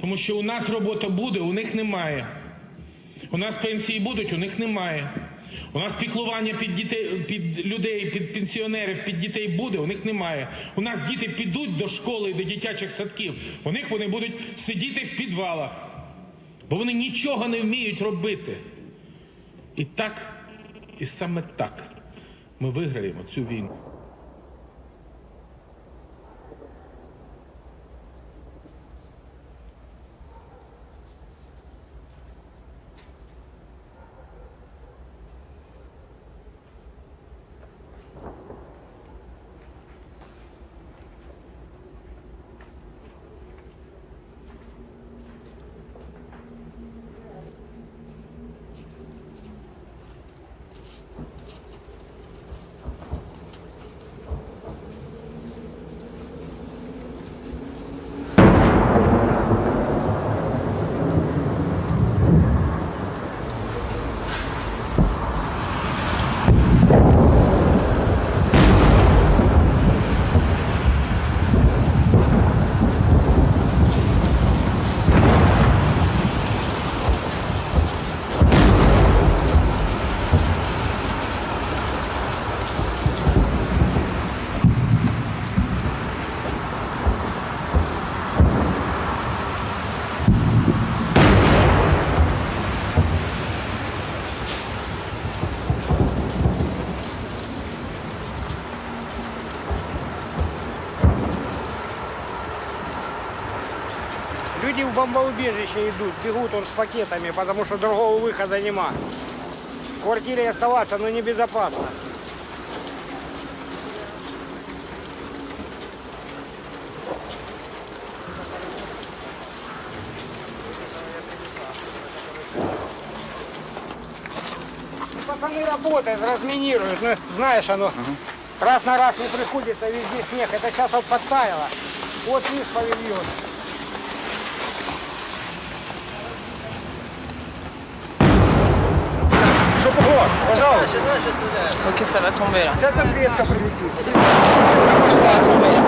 Тому що у нас робота буде, у них немає. У нас пенсії будуть, у них немає. У нас піклування під дітей, під людей, під пенсіонерів, під дітей буде, у них немає. У нас діти підуть до школи, до дитячих садків, у них вони будуть сидіти в підвалах, бо вони нічого не вміють робити. І так, і саме так ми виграємо цю війну. Люди в бомбоубежище идут, бегут он с пакетами, потому что другого выхода нема. В квартире оставаться, но небезопасно. Пацаны работают, разминируют, ну знаешь, оно раз на раз не приходится, везде снег. Это сейчас вот подтаяло. Вот видишь павильон. Пожалуйста. Ok, ça va tomber là. Сейчас ответка прилетит. Ça va tomber là.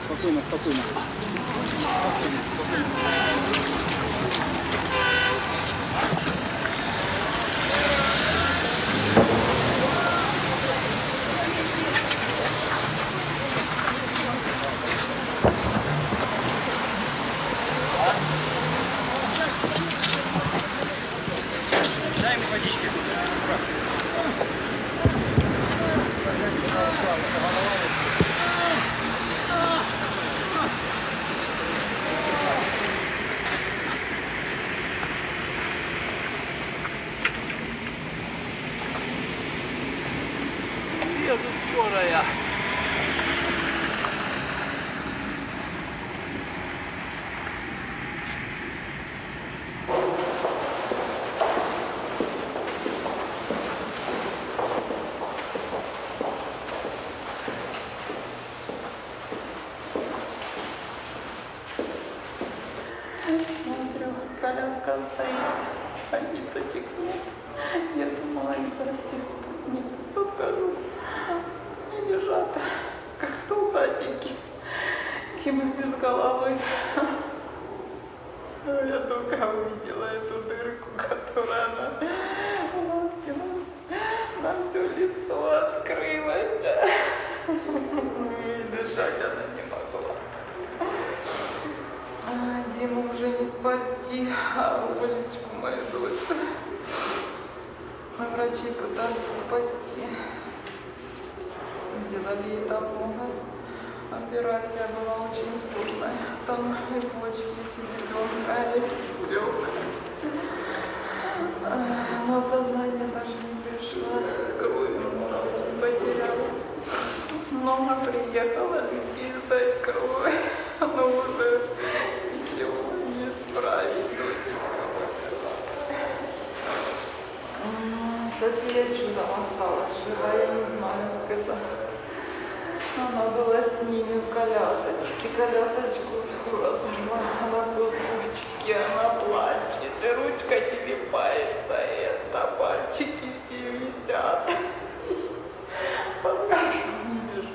Спокойно, спокойно. Дай ему водички. Где же скорая? Смотрю, коляска стоит, а ниточек нет. Я думала, их совсем нет. Подхожу, они лежат, как солдатики, Кима без головы. Я только увидела эту дырку, которая она у нас на все лицо открылась. И дышать она не могла. Диму уже не спасти, а Олечку, мою дочь. Врачи пытались спасти. Сделали ей там много Операция была очень сложная. Там и почки, и селезенка, и легкая. Но сознание даже не пришло. Крови много очень потеряла. Много приехало людей сдать кровь. Но уже ничего не исправить. Дочечка моя. София чудом осталась жива. Я не знаю, как это. Она была с ними в колясочке. Колясочку всю размывала на кусочки. Она плачет. И ручка телепается. И это пальчики все висят. Покажу, не вижу.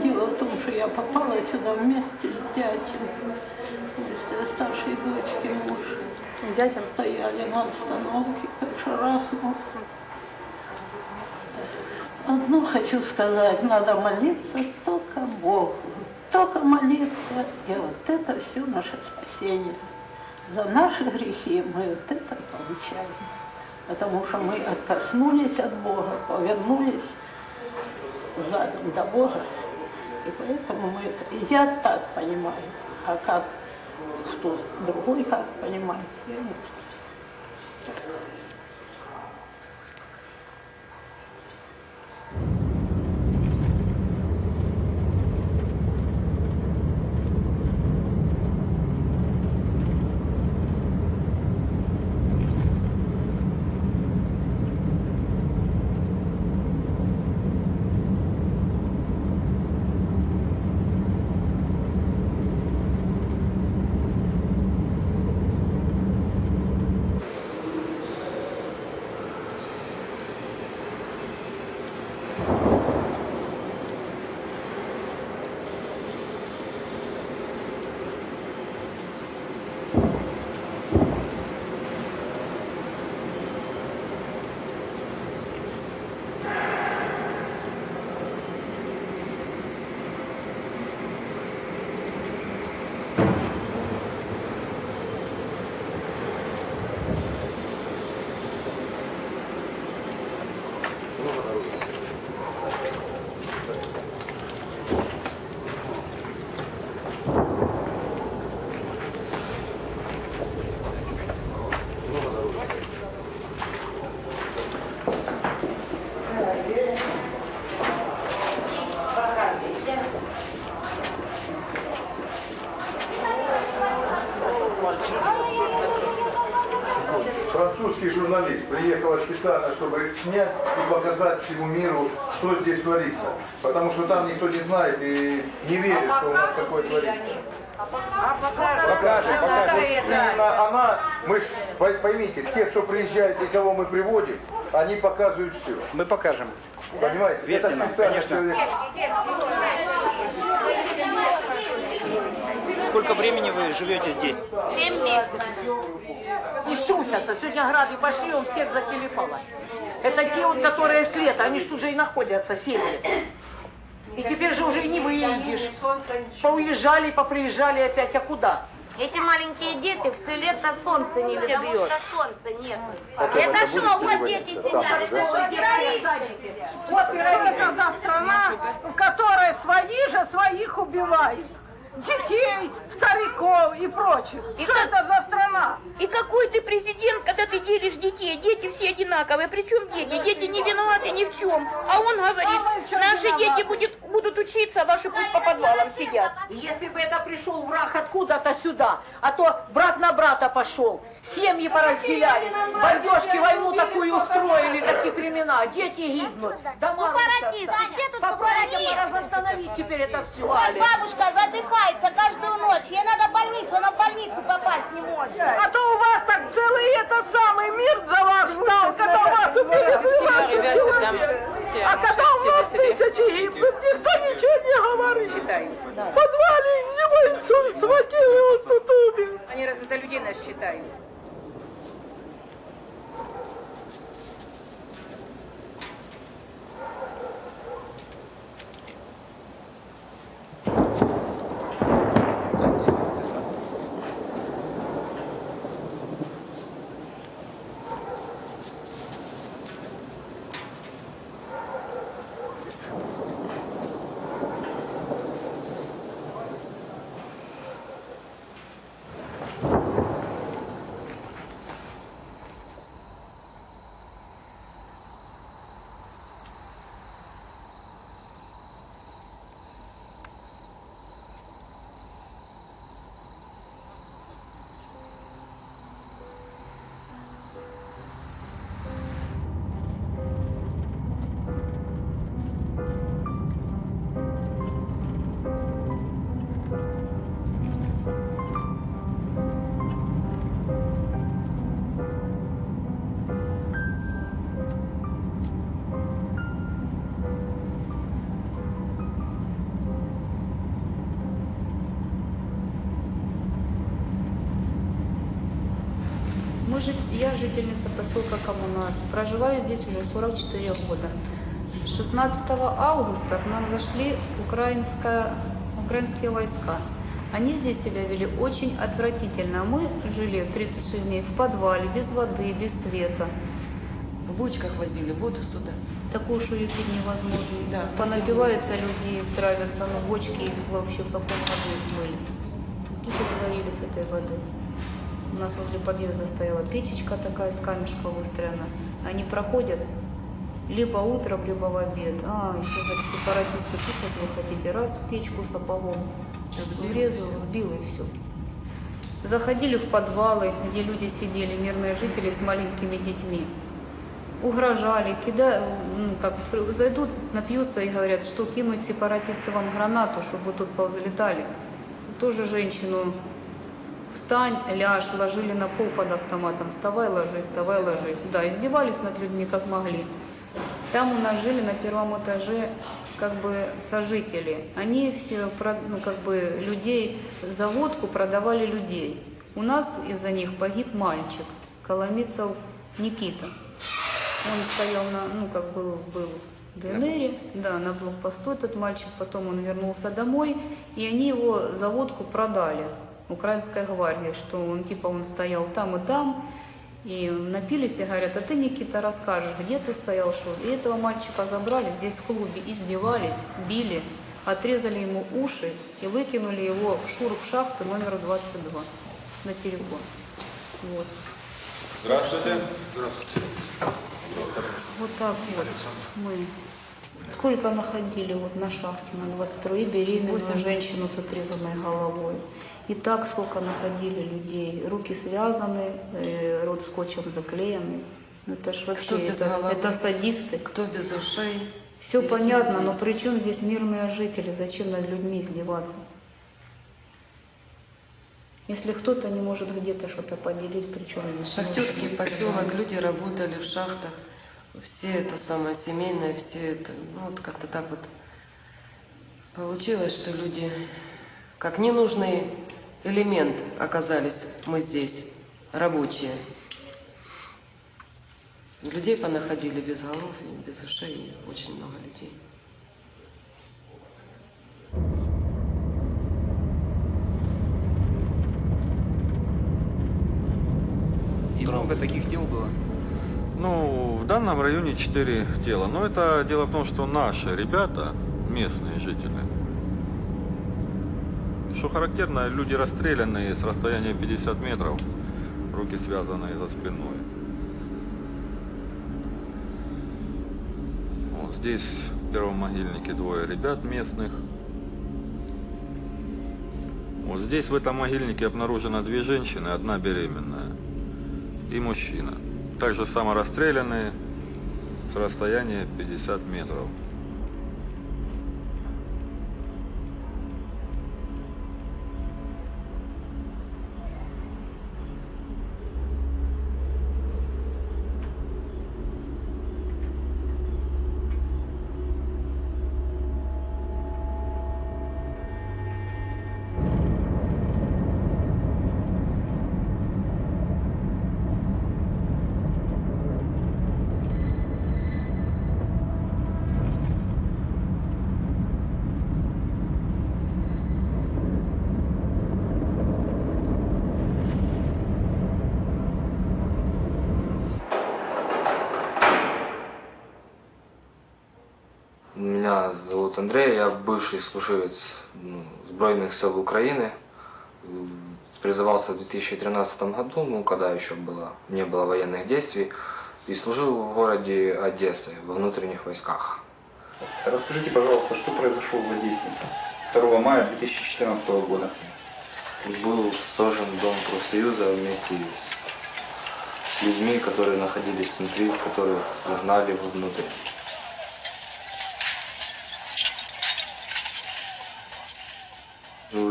Дело в том, что я попала сюда вместе с дядей, вместе с старшей дочкой муж. Дядя стояли на остановке, как шарахнул. Одно хочу сказать, надо молиться только Богу, только молиться, и вот это все наше спасение. За наши грехи мы вот это получаем, потому что мы откоснулись от Бога, повернулись задом до Бога. И поэтому мы это... И я так понимаю. А как кто другой как понимает, я не знаю. Французский журналист приехал специально, чтобы снять и показать всему миру, что здесь творится. Потому что там никто не знает и не верит, что у нас такое творится. Покажем. Вот именно она, мы ж, поймите, те, кто приезжает и кого мы приводим, они показывают все. Мы покажем. Понимаете? Верьте Это нам, специально конечно. человек. Сколько времени вы живете здесь? 7 месяцев. Не струсятся. Сегодня грады пошли, он всех зателепало. Это те, вот, которые с лета, они ж тут же и находятся, семьи. И теперь же уже и не выедешь. Поуезжали, поприезжали опять, а куда? Эти маленькие дети все лето солнце не видят. Потому что солнца нет. Это что, вот дети сидят, это что, террористы? Вот что это за страна, в которой свои же своих убивают. Детей, стариков и прочих. Что это за страна? И какой ты президент, когда ты делишь детей? Дети все одинаковые. Причем дети? Дети не виноваты ни в чем. А он говорит, наши дети будут учиться, а ваши пусть по подвалам сидят. Если бы это пришел враг откуда-то сюда, а то брат на брата пошел, семьи поразделялись, бомбежки, войну такую устроили, таких времен вина, дети гибнут, дома Сепаратисты, рушатся. где тут Попробуйте сепаратисты? остановить теперь это все. Вот бабушка задыхается каждую ночь. Ей надо в больницу, она в больницу попасть не может. А то у вас так целый этот самый мир за вас стал, когда у вас убили 12 человек. А когда у нас тысячи гибнут, никто ничего не говорит. В подвале его инсульт схватил, и он тут умер. Они разве за людей нас считают? Я жительница поселка Коммунар. Проживаю здесь уже 44 года. 16 августа к нам зашли украинские войска. Они здесь себя вели очень отвратительно. Мы жили 36 дней в подвале, без воды, без света. В бочках возили воду сюда. Такую, что и пить невозможно. Да, понапиваются люди, травятся, но бочки вообще в каком году были. Уже говорили с этой воды. У нас возле подъезда стояла печечка такая с камешка выстроена. Они проходят либо утром, либо в обед. Еще говорит, сепаратисты, как вы хотите, раз в печку сапогом врезал, сбил и все. Заходили в подвалы, где люди сидели, мирные жители с маленькими детьми. Угрожали, зайдут, напьются и говорят, что кинуть сепаратисты вам гранату, чтобы вы тут повзлетали. Тоже женщину встань, ляжь, ложили на пол под автоматом, вставай, ложись, вставай, ложись. Да, издевались над людьми как могли. Там у нас жили на первом этаже сожители. Они все, людей за водку продавали людей. У нас из-за них погиб мальчик, Коломицев Никита. Он стоял был в ДНР, да, на блокпосту этот мальчик, потом он вернулся домой, и они его за водку продали украинской гвардии, что он стоял там и там, и напились и говорят, а ты, Никита, расскажешь, где ты стоял, что? И этого мальчика забрали, здесь в клубе издевались, били, отрезали ему уши и выкинули его в шахту номер 22 на телефон. Вот. Здравствуйте. Здравствуйте. Вот так вот мы. Сколько находили на шахте на 22 и беременную женщину с отрезанной головой. И так сколько находили людей. Руки связаны, рот скотчем заклеенный. Это ж вообще, это садисты. Кто без ушей. Все понятно, но при чем здесь мирные жители? Зачем над людьми издеваться? Если кто-то не может где-то что-то поделить, причем Шахтерский поселок, люди работали в шахтах. Все это самое семейное, все это, как-то так вот получилось, что люди, как ненужный элемент оказались мы здесь, рабочие. Людей понаходили без голов, без ушей, очень много людей. И много таких дел было? В данном районе 4 тела. Но это дело в том, что наши ребята, местные жители, что характерно, люди расстрелянные с расстояния 50 метров, руки связанные за спиной. Вот здесь в первом могильнике 2 ребят местных. Вот здесь в этом могильнике обнаружено 2 женщины, 1 беременная и мужчина. Также само расстрелянные с расстояния 50 метров. Меня зовут Андрей, я бывший служивец Збройных сил Украины. Призывался в 2013 году, когда еще не было военных действий, и служил в городе Одессы, во внутренних войсках. Расскажите, пожалуйста, что произошло в Одессе 2 мая 2014 года? Был сожжен дом профсоюза вместе с людьми, которые находились внутри, которых загнали вовнутрь.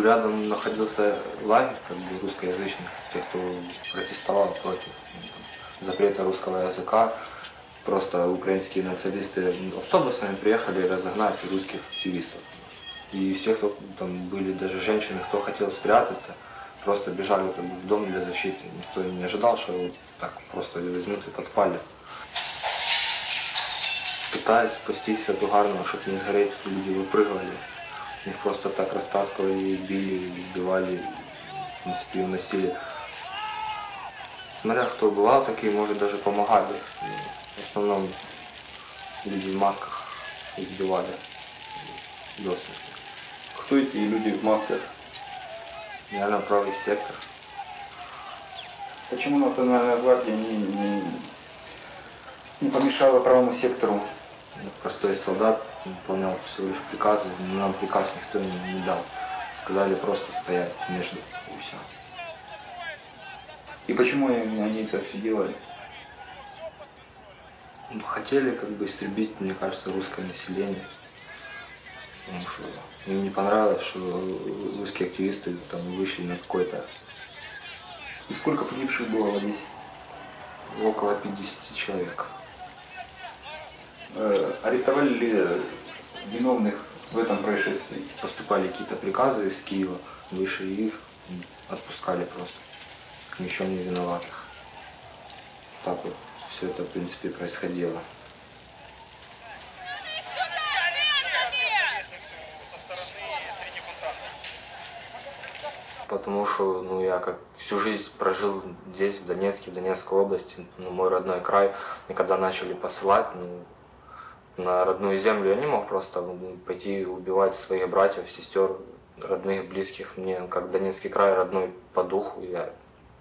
Рядом находился лагерь русскоязычных, тех, кто протестовал против запрета русского языка. Просто украинские националисты автобусами приехали разогнать русских активистов. И все, кто там были, даже женщины, кто хотел спрятаться, просто бежали в дом для защиты. Никто не ожидал, что его так просто возьмут и подпалят. Пытаясь спастись от угарного, чтобы не сгореть, люди выпрыгивали. Их просто так растаскивали, били, избивали, насилие. Смотря кто бывал, такие, может, даже помогали. В основном люди в масках избивали до смерти. Кто эти люди в масках? Наверное, правый сектор. Почему Национальная гвардия не помешала правому сектору? Простой солдат выполнял всего лишь приказы, нам приказ никто не дал. Сказали просто стоять между, и все. И почему они это все делали? Хотели истребить, мне кажется, русское население. Потому что им не понравилось, что русские активисты там вышли на какой-то... И сколько погибших было в Одессе? Около 50 человек. Арестовали ли виновных в этом происшествии? Поступали какие-то приказы из Киева, выше их отпускали просто, ни в чем не виноватых. Так вот все это, в принципе, происходило. Потому что я как всю жизнь прожил здесь, в Донецке, в Донецкой области, мой родной край. И когда начали посылать на родную землю, я не мог просто пойти убивать своих братьев, сестер, родных, близких. Мне как Донецкий край родной по духу, я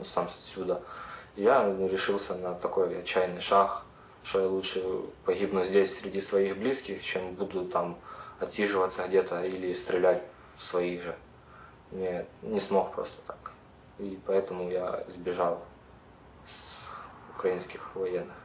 сам отсюда. Я решился на такой отчаянный шаг, что я лучше погибну здесь среди своих близких, чем буду там отсиживаться где-то или стрелять в своих же. Я не смог просто так. И поэтому я сбежал с украинских военных.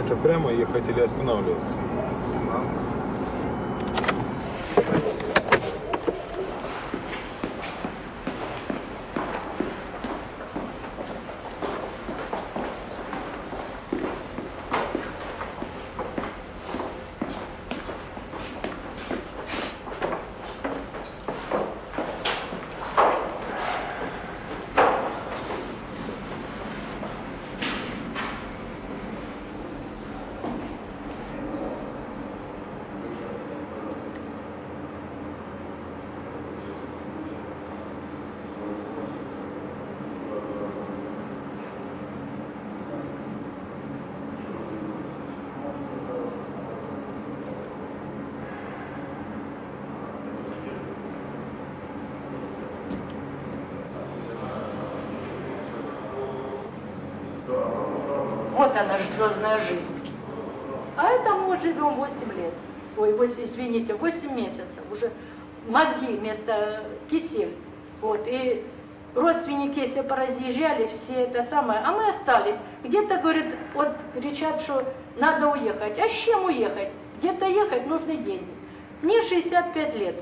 Это прямо ехать или останавливаться? Вот она же звездная жизнь. А это мы вот живем 8 лет. Ой, 8, извините, 8 месяцев. Уже мозги вместо кисель. Вот. И родственники все поразъезжали, все это самое. А мы остались. Где-то, говорит, вот кричат, что надо уехать. А с чем уехать? Где-то ехать нужны деньги. Мне 65 лет.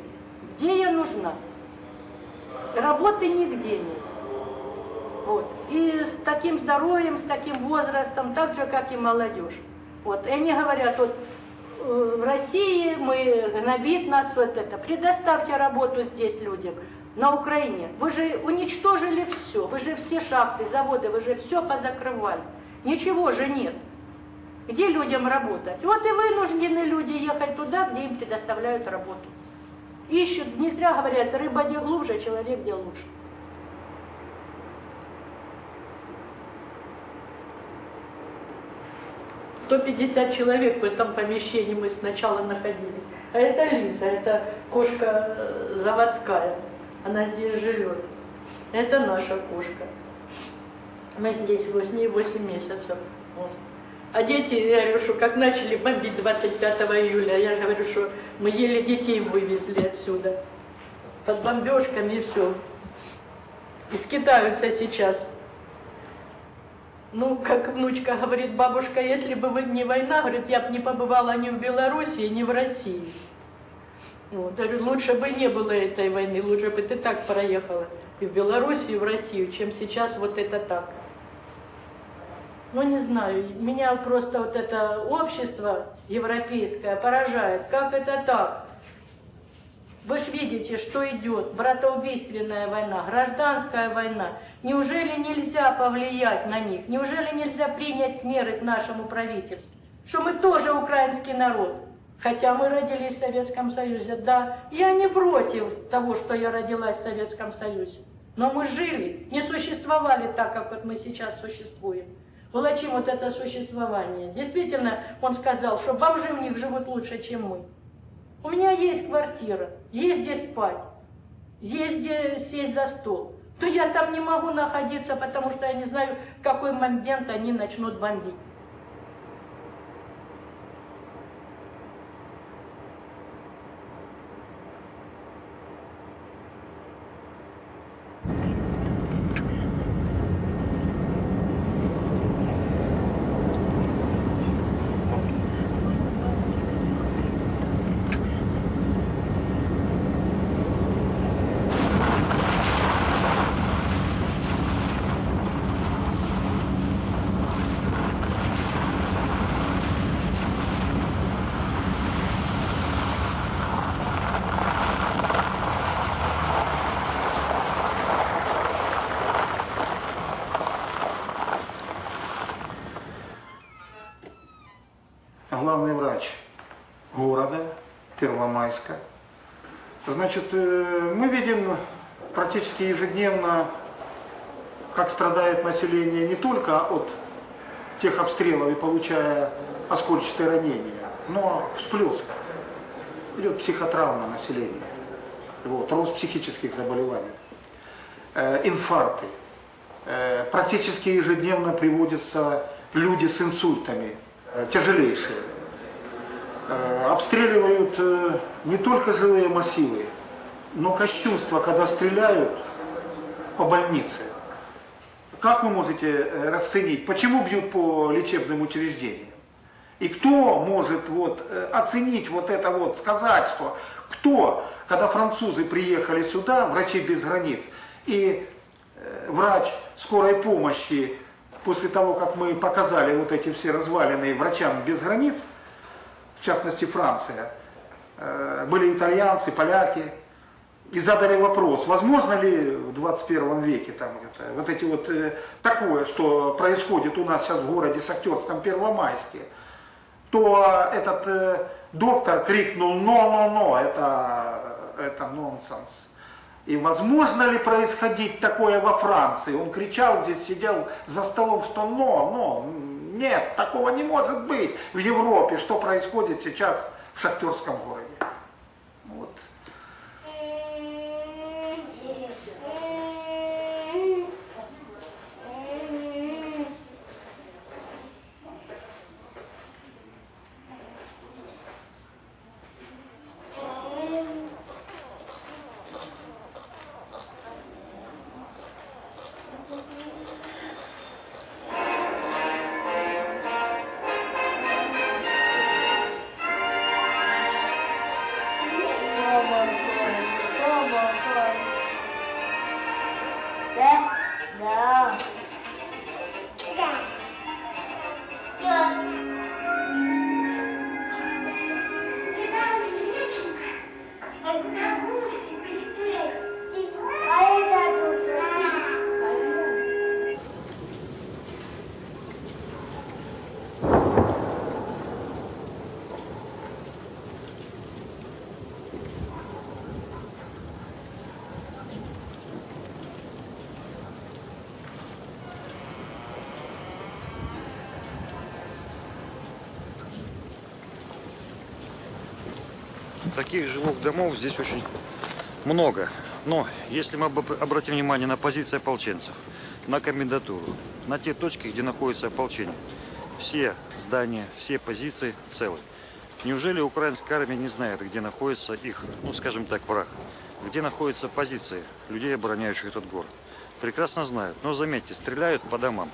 Где я нужна? Работы нигде нет. Вот. И с таким здоровьем, с таким возрастом, так же, как и молодежь. Вот. И они говорят, вот в России гнобит нас вот это. Предоставьте работу здесь людям, на Украине. Вы же уничтожили все, вы же все шахты, заводы, вы же все позакрывали. Ничего же нет. Где людям работать? Вот и вынуждены люди ехать туда, где им предоставляют работу. Ищут, не зря говорят, рыба где глубже, человек где лучше. — 150 человек в этом помещении мы сначала находились. А это Лиза, это кошка заводская. Она здесь живет. Это наша кошка. Мы здесь 8 месяцев. Вот. А дети, я говорю, что как начали бомбить 25 июля, я же говорю, что мы еле детей вывезли отсюда. Под бомбежками и все. И скитаются сейчас. Ну, как внучка говорит, бабушка, если бы не война, говорит, я бы не побывала ни в Белоруссии, ни в России. Вот, говорю, лучше бы не было этой войны, лучше бы ты так проехала и в Белоруссию, и в Россию, чем сейчас вот это так. Ну, не знаю, меня просто вот это общество европейское поражает. Как это так? Вы же видите, что идет, братоубийственная война, гражданская война. Неужели нельзя повлиять на них? Неужели нельзя принять меры к нашему правительству? Что мы тоже украинский народ. Хотя мы родились в Советском Союзе, да. Я не против того, что я родилась в Советском Союзе. Но мы жили, не существовали так, как вот мы сейчас существуем. Волочим вот это существование. Действительно, он сказал, что бомжи у них живут лучше, чем мы. У меня есть квартира, есть где спать, есть где сесть за стол. То я там не могу находиться, потому что я не знаю, в какой момент они начнут бомбить. Главный врач города Первомайска. Значит, мы видим практически ежедневно, как страдает население не только от тех обстрелов и получая оскольчатые ранения, но всплеск. Идет психотравма населения, вот, рост психических заболеваний, инфаркты. Практически ежедневно приводятся люди с инсультами, тяжелейшие. Обстреливают не только жилые массивы, но кощунство, когда стреляют по больнице. Как вы можете расценить, почему бьют по лечебным учреждениям? И кто может вот оценить вот это вот, сказать, что кто, когда французы приехали сюда, врачи без границ, и врач скорой помощи, после того, как мы показали вот эти все развалины врачам без границ, в частности Франция, были итальянцы, поляки, и задали вопрос, возможно ли в 21 веке там это, вот эти вот такое, что происходит у нас сейчас в городе Шахтерском, Первомайске, то этот доктор крикнул «но, это нонсенс». И возможно ли происходить такое во Франции? Он кричал здесь, сидел за столом, что нет, такого не может быть в Европе, что происходит сейчас в Шахтерском городе. Вот. Таких жилых домов здесь очень много. Но если мы обратим внимание на позиции ополченцев, на комендатуру, на те точки, где находится ополчение, все здания, все позиции целы. Неужели украинская армия не знает, где находится их, ну скажем так, враг? Где находятся позиции людей, обороняющих этот город? Прекрасно знают. Но заметьте, стреляют по домам,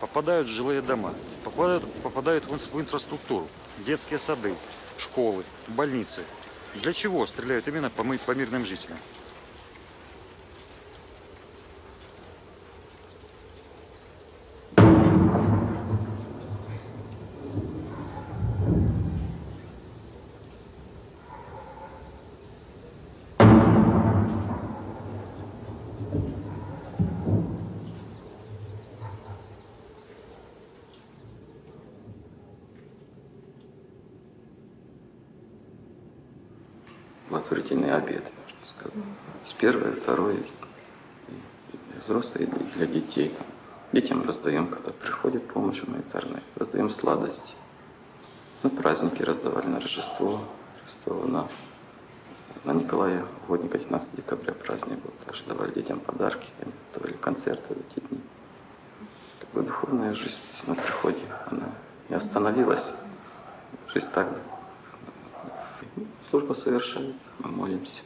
попадают в жилые дома, попадают в инфраструктуру, детские сады, школы, больницы. Для чего стреляют именно по мирным жителям? Благотворительный обед, можно сказать. С первой, второй, и взрослые, и для детей. Детям раздаем, когда приходит помощь гуманитарная, раздаем сладости. На праздники раздавали, на Рождество, на Николая Угодника, 19 декабря праздник был. Также давали детям подарки, они готовили концерты в эти дни. Как бы духовная жизнь на приходе, она не остановилась. Жизнь так. Служба совершается, мы молимся.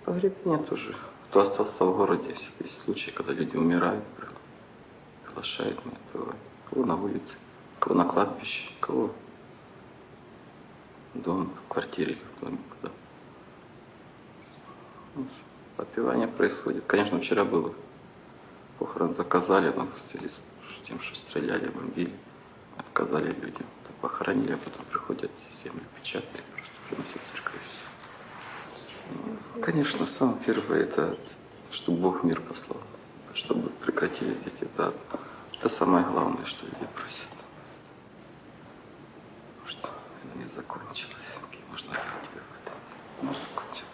Погребение тоже. Кто остался в городе, есть случаи, когда люди умирают, приглашают меня, бывает. Кого на улице, кого на кладбище, кого дома, в квартире, в доме, куда. Ну, подпевание происходит. Конечно, вчера было. Похорон заказали, но в связи с тем, что стреляли, бомбили, отказали людям. Похоронили, а потом приходят, землю печатают, просто приносят в церковь. Ну, конечно, самое первое, это чтобы Бог мир послал, чтобы прекратились эти. Это самое главное, что люди просят. Потому что это не закончилось. Можно верить в это. Не закончилось.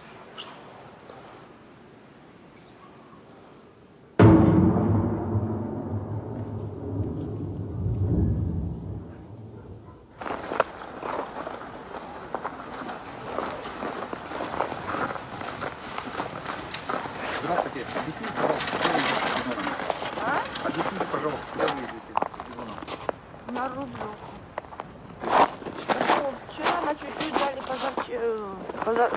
Здравствуйте. Объясните, пожалуйста, объясните, пожалуйста, куда вы едете? На Рублевку. Вчера на чуть-чуть дали,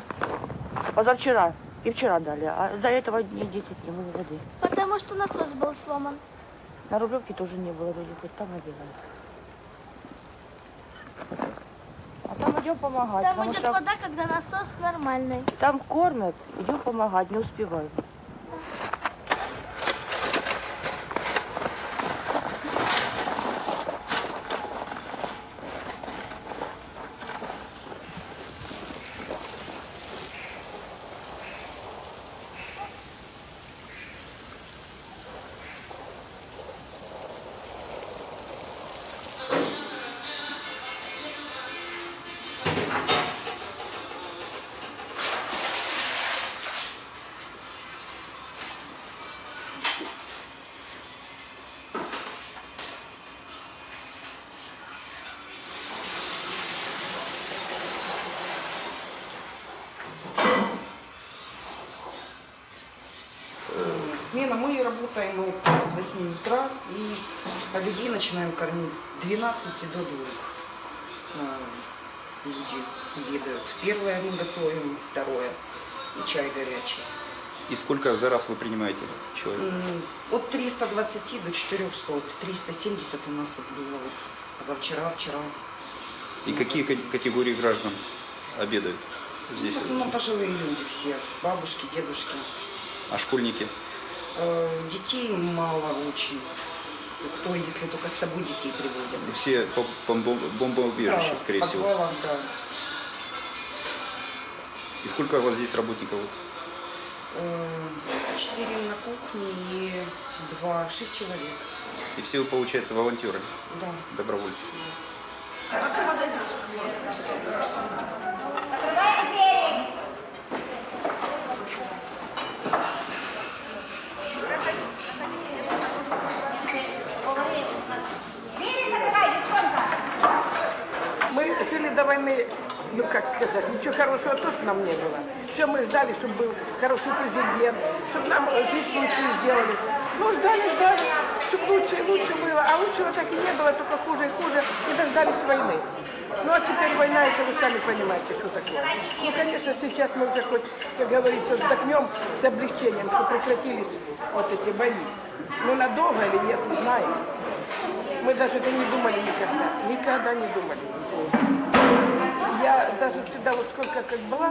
позавчера и вчера дали, а до этого дней 10 не было воды. Потому что насос был сломан. На Рублевке тоже не было, люди хоть там одевают. А там идем помогать. Там потому идет что вода, когда насос нормальный. там кормят, идем помогать, не успеваем. Смена, мы работаем с 8 утра и людей начинаем кормить с 12 до 2. Люди обедают. Первое мы готовим, второе и чай горячий. И сколько за раз вы принимаете человек? От 320 до 400. 370 у нас вот было вот позавчера, вчера. И какие категории граждан обедают здесь? В основном пожилые люди все, бабушки, дедушки. А школьники? Детей мало очень. Кто, если только с собой детей приводят. Все по бомбоубежищу, да, скорее в подвалах, всего. Да. И сколько у вас здесь работников? 4 на кухне и 6 человек. И все вы, получается, волонтеры? Да. Добровольцы? Мы жили до войны, ну как сказать, ничего хорошего тоже нам не было. Все мы ждали, чтобы был хороший президент, чтобы нам жизнь лучше сделали. Ну ждали, чтобы лучше и лучше было. А лучшего так и не было, только хуже и хуже. И дождались войны. Ну а теперь война, это вы сами понимаете, что такое. Ну конечно, сейчас мы уже хоть, как говорится, вздохнем с облегчением, что прекратились вот эти бои. Ну надолго или нет, не знаю. Мы даже это не думали никогда. Никогда не думали. Я даже всегда, вот сколько как была,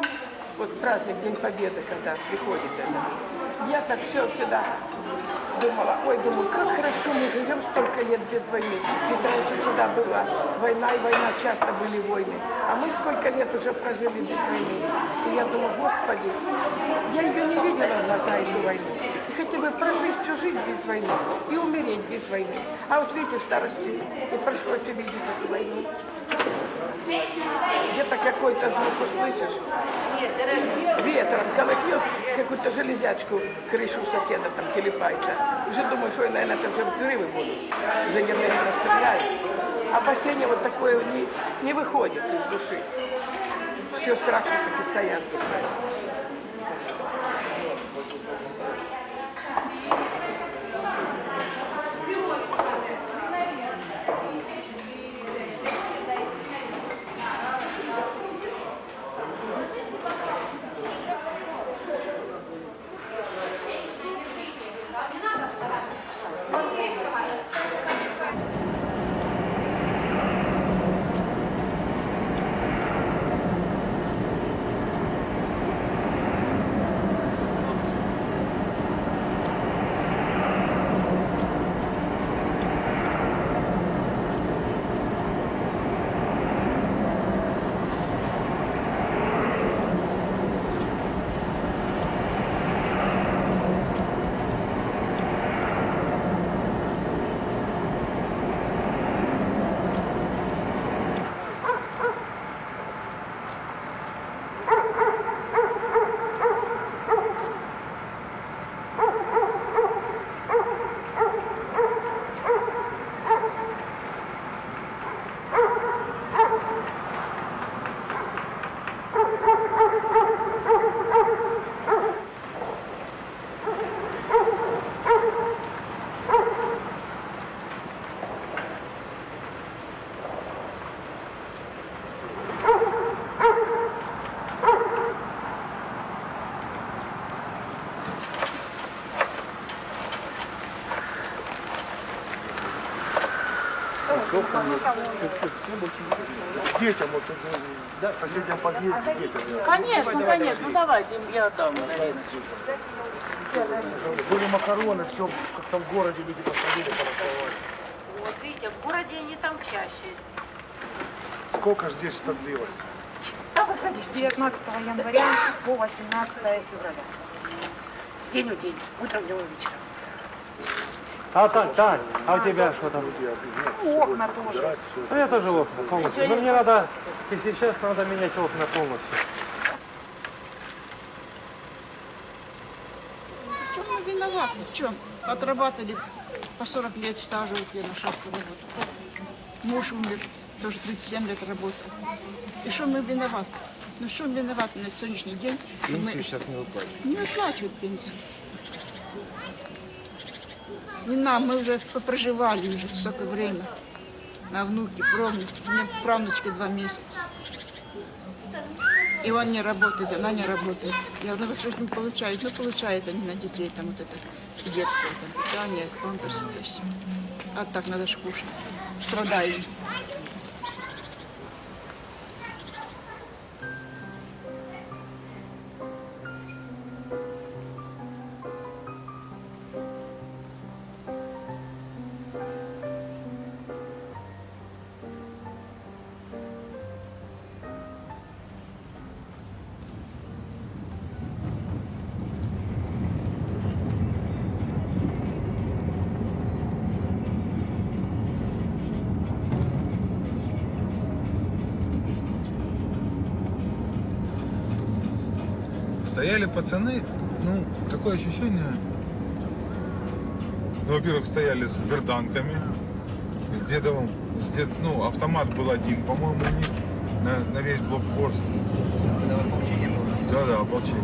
вот праздник День Победы, когда приходит это, я так все всегда думала, ой, думаю, как хорошо мы живем столько лет без войны. Ведь раньше всегда была война, и война, часто были войны. А мы сколько лет уже прожили без войны. И я думаю, Господи, я ее не видела в глаза, эту войну. И хотя бы прожить всю жизнь без войны и умереть без войны. А вот видите, в старости и пришлось увидеть эту войну. Где-то какой-то звук услышишь, ветром колокнет, какую-то железячку крышу соседа там телепается. Уже думаешь, ой, наверное, это же взрывы будут. Уже где-то их расстреляют. Опасения вот такое не выходит из души. Все страхи так и стоят. Детям, вот в соседнем подъезде детям. Конечно, конечно, ну давайте, я дам. Были макароны, все, как там в городе люди подходили, порасовали. Вот видите, в городе они там чаще. Сколько же здесь это длилось? С 19 января по 18 февраля. День в день, утром, днем и вечером. А так, Тань, а у тебя что там? Окна тоже. Ну я тоже окна полностью. Но мне надо, если честно, надо менять окна полностью. В чем мы виноваты? В чем? Отрабатывали по 40 лет стажа вот я на шахте работаю. Муж умер, тоже 37 лет работал. И что мы виноваты? Ну что мы виноваты на сегодняшний день? Пенсию сейчас не выплачивают. Не выплачивают пенсию. Не нам, мы уже попроживали уже столько времени. На внуке, правнуке. У меня правнучке 2 месяца. И он не работает, она не работает. Я говорю, что не получают? Ну, получают они на детей, там вот это детское там, питание, памперсы, это все. А так надо ж кушать. Страдаем. Стояли пацаны, ну, такое ощущение, ну, во-первых, стояли с берданками, с дедовым, ну, автомат был один, по-моему, у них на весь блокпост. Это ополчение было? Да, ополчение.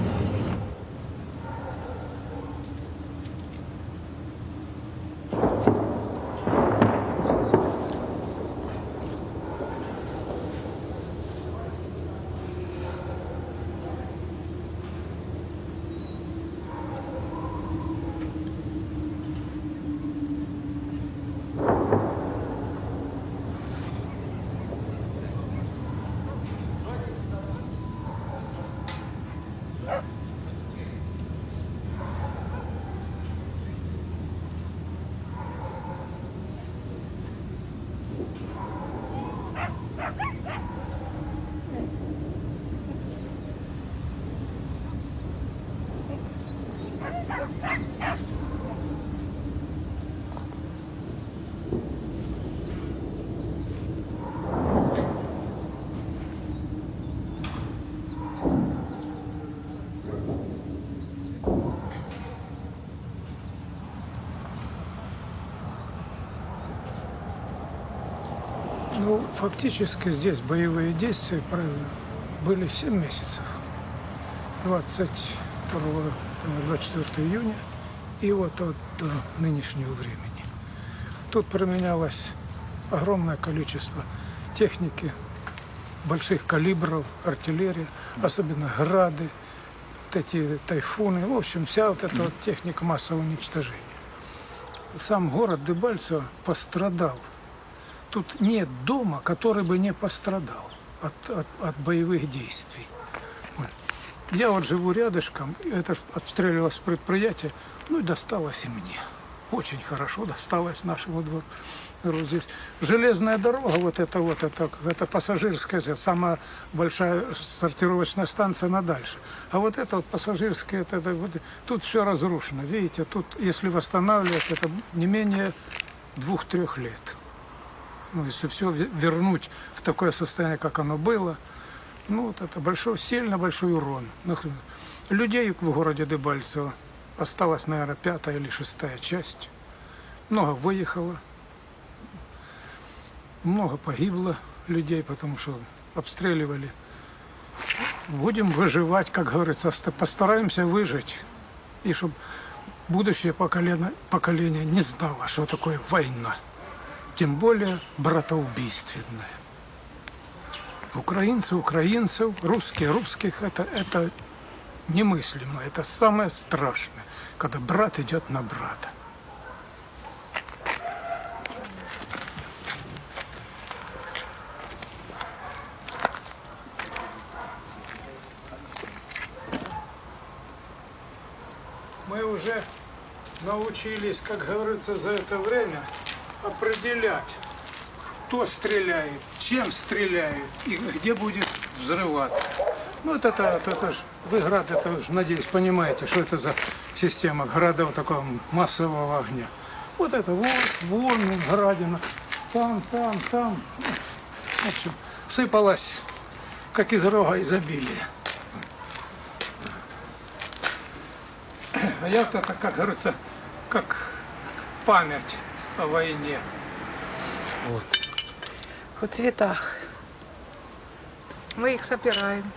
Ну, фактически здесь боевые действия были 7 месяцев. 24 июня и вот до нынешнего времени. Тут применялось огромное количество техники, больших калибров, артиллерия, особенно грады, вот эти тайфуны, в общем, вся вот эта вот техника массового уничтожения. Сам город Дебальцево пострадал. Тут нет дома, который бы не пострадал от боевых действий. Я вот живу рядышком, это обстреливалось предприятие, ну и досталось и мне. Очень хорошо досталось нашему двору здесь. Железная дорога, это пассажирская, самая большая сортировочная станция на дальше. А вот это вот пассажирская, тут все разрушено. Видите, тут, если восстанавливать, это не менее 2-3 лет. Ну, если все вернуть в такое состояние, как оно было, ну, вот это сильно большой урон. Людей в городе Дебальцево осталась, наверное, 5-я или 6-я часть. Много выехало, много погибло людей, потому что обстреливали. Будем выживать, как говорится, постараемся выжить. И чтобы будущее поколение не знало, что такое война. Тем более братоубийственная. Украинцы украинцев, русские русских, это немыслимо. Это самое страшное, когда брат идет на брата. уже научились, как говорится, за это время определять, кто стреляет, чем стреляет и где будет взрываться. Ну, вот это ж, вы град, это уж, надеюсь, понимаете, что это за система градов такого массового огня. Вот это вон градина, там. В общем, сыпалась, как из рога изобилия. А я вот это, как говорится, как память о войне. Вот. В цветах. Мы их собираем.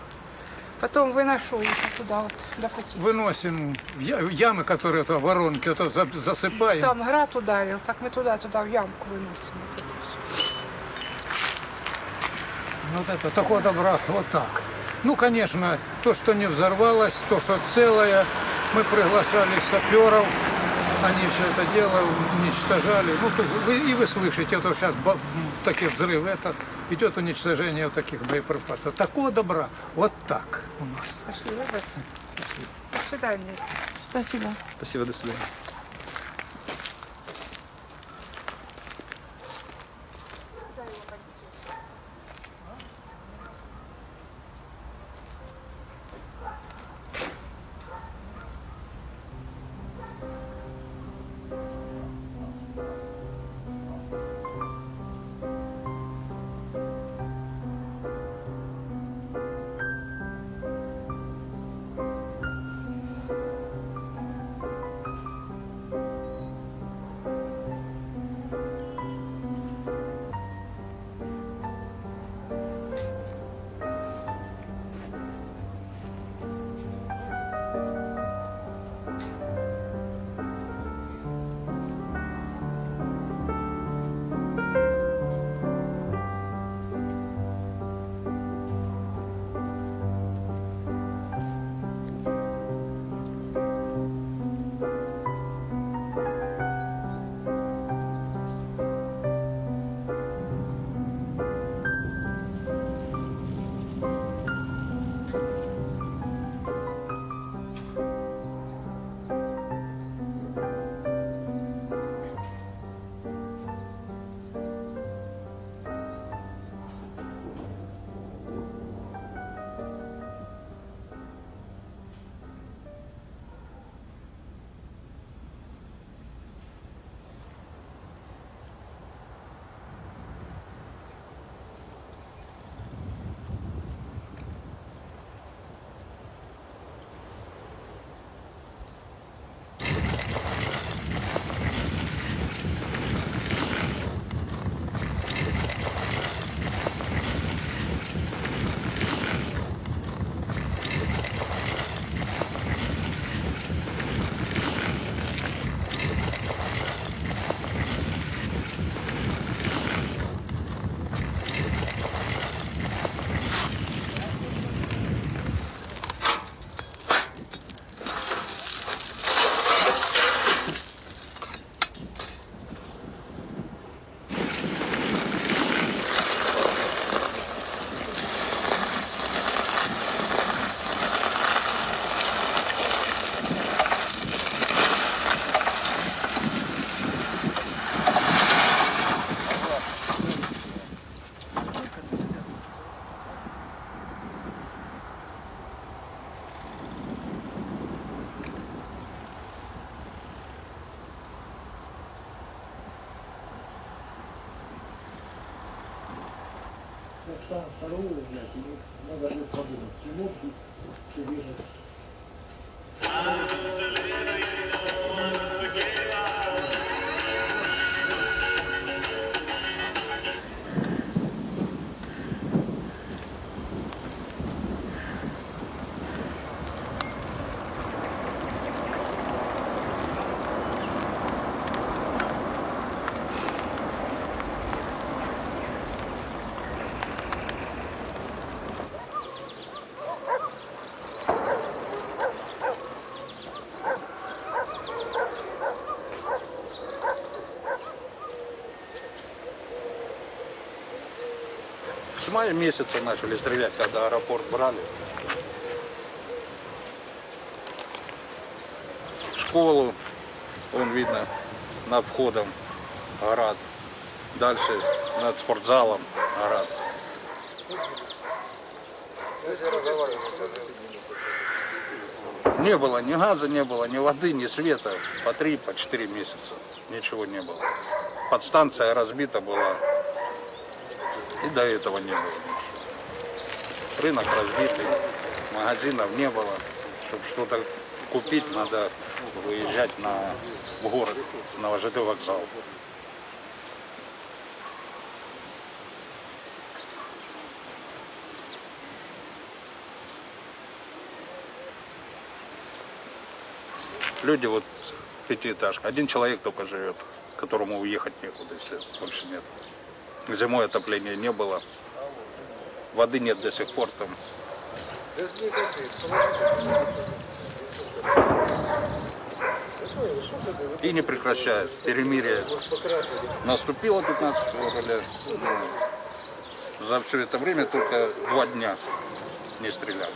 Потом выношу их туда вот до пути. Выносим в ямы, которые то воронки, то засыпаем. Там град ударил, так мы туда в ямку выносим. Вот это всё. Вот это, такого добра, вот так. Ну, конечно, то, что не взорвалось, то, что целое, мы приглашали саперов, они все это дело уничтожали. Ну, вы слышите, то сейчас такие взрывы, это идет уничтожение вот таких боеприпасов. Такого добра, вот так у нас. Пошли, Роберт. До свидания. Спасибо. Спасибо, до свидания. Вторую, блядь, надо будет подумать, чему быть, что вижу. С мая месяца начали стрелять, когда аэропорт брали. школу, вон видно, над входом град. Дальше над спортзалом град. Не было ни газа, не было ни воды, ни света. По 3, по 4 месяца. Ничего не было. Подстанция разбита была. И до этого не было ничего. Рынок разбитый. Магазинов не было. Чтобы что-то купить, надо выезжать в город, на ЖД вокзал. Люди вот пятиэтажка. Один человек только живет, которому уехать некуда, и все, больше нет. Зимой отопления не было. Воды нет до сих пор там. И не прекращает. Перемирие наступило 15 февраля. За все это время только 2 дня не стреляли.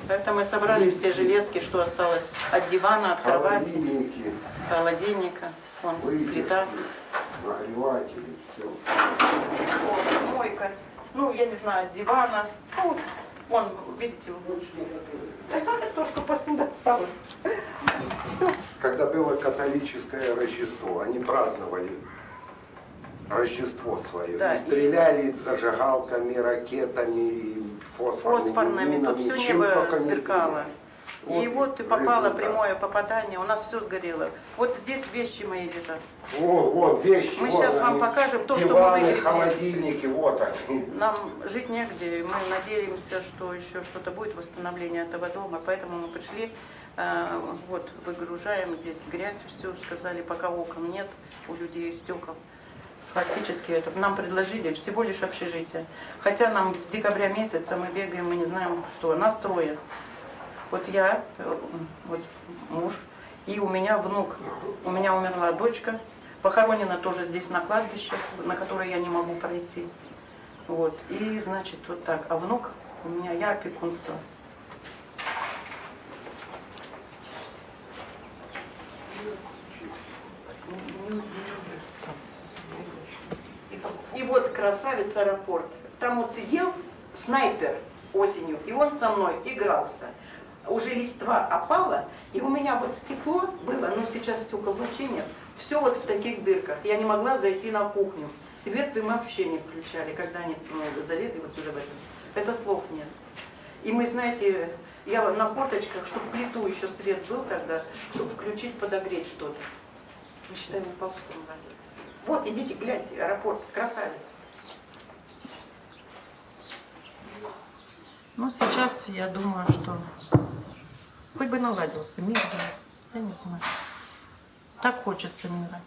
Это мы собрали все железки, что осталось от дивана, от кровати, холодильника, вон плита. Нагреватели, все. Мойка, ну я не знаю, дивана, ну, вон, видите, это то, что посуда осталась. Все. Когда было католическое Рождество, они праздновали Рождество свое. Да, и стреляли зажигалками, ракетами, фосфорными тут все чем небо только не сверкало. Вот И вот и попало результат. прямое попадание, у нас все сгорело. Вот здесь вещи мои лежат. Вот вещи. Мы вот сейчас вам они. покажем то, что мы Диваны, выгребли. холодильники, вот они. Нам жить негде, мы надеемся, что еще что-то будет, восстановление этого дома, поэтому мы пришли, вот, выгружаем здесь грязь, все, сказали, пока окон нет, у людей стекол. Фактически это нам предложили всего лишь общежитие. Хотя нам с декабря месяца мы бегаем, мы не знаем что, нас 3. Вот я, вот муж и у меня внук. У меня умерла дочка, похоронена тоже здесь на кладбище, на которое я не могу пройти. Вот, и значит вот так. А внук у меня, я опекунство. И вот красавец аэропорт. Там вот сидел снайпер осенью, и он со мной игрался. Уже листва опала, и у меня вот стекло было, но сейчас стекол вообще нет. Все вот в таких дырках. Я не могла зайти на кухню. Свет мы вообще не включали, когда они залезли вот сюда в это. Это слов нет. И мы, знаете, я на корточках, чтобы плиту еще свет был тогда, чтобы включить, подогреть что-то. Мы считаем, на полском разе. Вот, идите, гляньте, аэропорт, красавец. Ну, сейчас я думаю, что хоть бы наладился мир, я не знаю. Так хочется мира.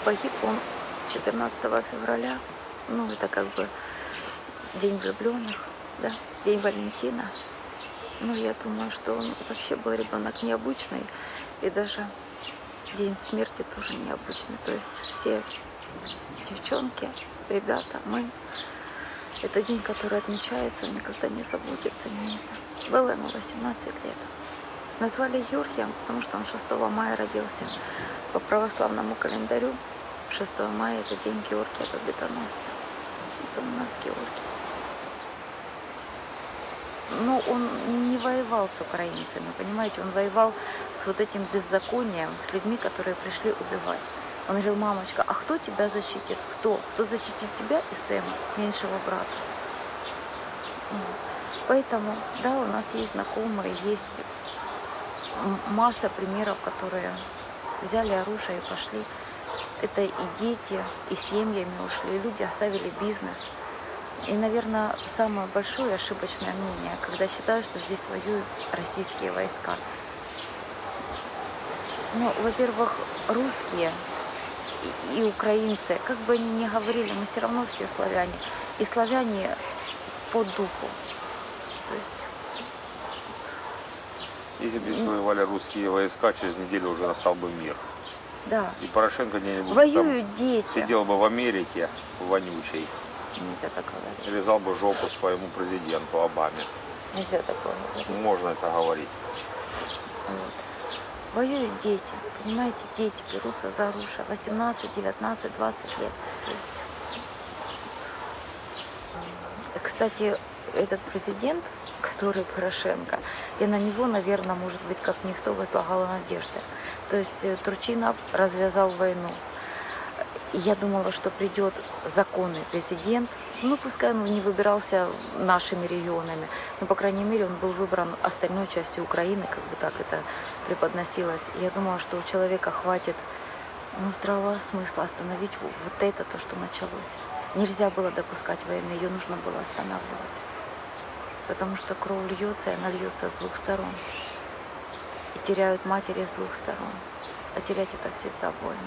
Погиб он 14 февраля, ну это как бы день влюбленных, да, день Валентина. Ну я думаю, что он вообще был ребенок необычный, и даже день смерти тоже необычный. То есть все девчонки, ребята, мы, это день, который отмечается, никогда не забудется. Было ему 18 лет. Назвали Георгием, потому что он 6 мая родился. По православному календарю 6 мая это день Георгия Победоносца. Это у нас Георгий. Но он не воевал с украинцами, понимаете, он воевал с вот этим беззаконием, с людьми, которые пришли убивать. Он говорил: мамочка, а кто тебя защитит? Кто? Кто защитит тебя и Сэма, меньшего брата? Поэтому, да, у нас есть знакомые, есть масса примеров, которые взяли оружие и пошли. Это и дети, и семьями ушли, и люди оставили бизнес. И, наверное, самое большое ошибочное мнение, когда считают, что здесь воюют российские войска. Ну, во-первых, русские и украинцы, как бы они ни говорили, мы все равно все славяне. И славяне по духу. То есть... Если бы здесь воевали русские войска, через неделю уже настал бы мир. Да. И Порошенко где-нибудь воюют дети. Сидел бы в Америке, вонючей. Нельзя так говорить. Лизал бы жопу своему президенту Обаме. Нельзя такое говорить. Можно это говорить. Вот. Воюют дети, понимаете, дети берутся за оружие 18, 19, 20 лет. То есть... Кстати, этот президент, который Порошенко, я на него, наверное, может быть, как никто возлагала надежды. То есть Турчинов развязал войну. И я думала, что придет законный президент, ну, пускай он не выбирался нашими регионами, но, по крайней мере, он был выбран остальной частью Украины, как бы так это преподносилось. И я думала, что у человека хватит, ну, здравого смысла остановить вот это, то, что началось. Нельзя было допускать войны, ее нужно было останавливать. Потому что кровь льется, и она льется с двух сторон. И теряют матери с двух сторон. А терять это всегда больно.